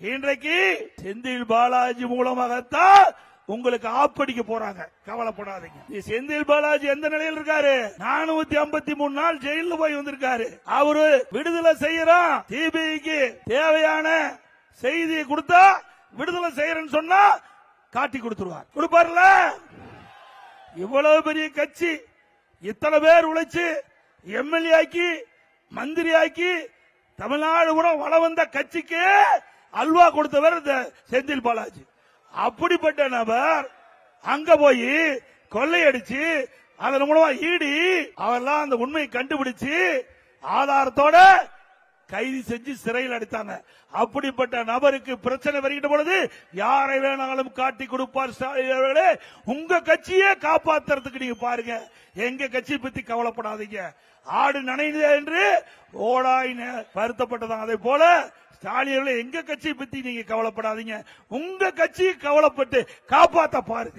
இன்றைக்கு செந்தில் பாலாஜி மூலமாகத்தான் உங்களுக்கு ஆப்படிக்க போறாங்க. கவலைப்படாதீங்க. செந்தில் பாலாஜி எந்த நிலையில் இருக்காரு? 453 நாள் ஜெயில போய் வந்திருக்காரு. அவரு விடுதலை செய்யறோம், சிபிஐக்கு தேவையான செய்தியை கொடுத்தா விடுதலை செய்யறேன்னு சொன்னா காட்டி கொடுத்துருவார். கொடுப்பார்ல. இவ்வளவு பெரிய கட்சி, இத்தனை பேர் உழைச்சு எம்எல்ஏ ஆக்கி மந்திரி ஆக்கி தமிழ்நாடு கூட வள வந்த கட்சிக்கு அல்வா கொடுத்தவர் செந்தில் பாலாஜி. அப்படிப்பட்ட நபர் அங்க போய் கொள்ளையடிச்சு அதன் மூலமா ஈடி அவெல்லாம் அந்த உண்மையை கண்டுபிடிச்சு ஆதாரத்தோட கைது செஞ்சு சிறையில் அடைத்தாங்க. அப்படிப்பட்ட நபருக்கு பிரச்சனை வருகின்ற பொழுது யாரை வேணாலும் காட்டி கொடுப்பார் ஸ்டாலின் அவர்களே. உங்க கட்சியே காப்பாத்துறதுக்கு நீங்க பாருங்க. எங்க கட்சியை பத்தி கவலைப்படாதீங்க. ஆடு நனையுது என்று ஓடாய் வருத்தப்பட்டதான். அதே போல ஸ்டாலின் எங்க கட்சியை பத்தி நீங்க கவலைப்படாதீங்க. உங்க கட்சியை கவலைப்பட்டு காப்பாத்த பாருங்க.